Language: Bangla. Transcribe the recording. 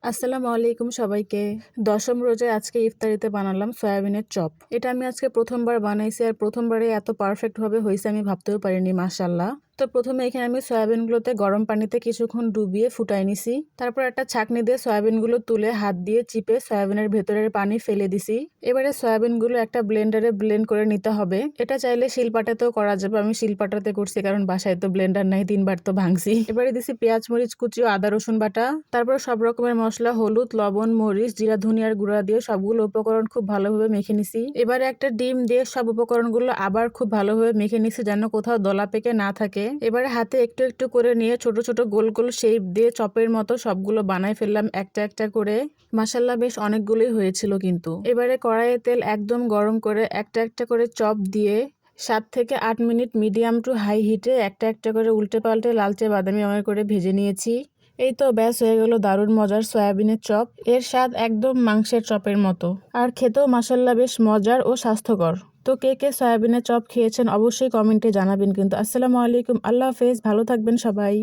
আসসালামু আলাইকুম সবাইকে। দশম রোজায় আজকে ইফতারিতে বানালাম সয়াবিনের চপ। এটা আমি আজকে প্রথমবার বানাইছি আর প্রথমবারে এত পারফেক্ট ভাবে হয়েছে আমি ভাবতেও পারিনি, মাশাআল্লাহ। তো প্রথমে এখানে আমি সয়াবিনগুলোতে গরম পানিতে কিছুক্ষণ ডুবিয়ে ফুটাই নিছি। তারপর একটা ছাঁকনি দিয়ে সয়াবিনগুলো তুলে হাত দিয়ে চিপে সয়াবিনের ভেতরের পানি ফেলে দিছি। এবারে সয়াবিনগুলো একটা ব্লেন্ডারে ব্লেন্ড করে নিতে হবে। এটা চাইলে শিলপাটাতেও করা যাবে, আমি শিলপাটাতে করছি কারণ বাসায় তো ব্লেন্ডার নাই, 3বার তো ভাঙছি। এবারে দিছি পেঁয়াজ মরিচ কুচি ও আদা রসুন বাটা। তারপর সব রকমের মশলা, হলুদ, লবণ, মরিচ, জিরা, ধনিয়ার গুঁড়া দিয়ে সবগুলো উপকরণ খুব ভালোভাবে মেখে নিছি। এবারে একটা ডিম দিয়ে সব উপকরণগুলো আবার খুব ভালোভাবে মেখে নিছি যেন কোথাও দলা পেকে না থাকে। এবারে হাতে একটু একটু করে নিয়ে ছোট ছোট গোল গোল শেপ দিয়ে চপের মতো সবগুলো বানায় ফেললাম একটা একটা করে। মাশাআল্লাহ, বেশ অনেকগুলোই হয়েছিল কিন্তু। এবারে কড়াইয়ে তেল একদম গরম করে একটা একটা করে চপ দিয়ে 7 থেকে 8 মিনিট মিডিয়াম টু হাই হিটে একটা একটা করে উল্টে পাল্টে লালচে বাদামি রঙের করে ভেজে নিয়েছি। এই তো ব্যাস হয়ে গেল দারুণ মজার সয়াবিনের চপ। এর স্বাদ একদম মাংসের চপের মতো, আর খেতেও মাশাআল্লাহ বেশ মজার ও স্বাস্থ্যকর। তো কে কে সয়াবিনের চপ খেয়েছেন অবশ্যই কমেন্টে জানাবেন কিন্তু। আসসালামু আলাইকুম, আল্লাহ হাফেজ, ভালো থাকবেন সবাই।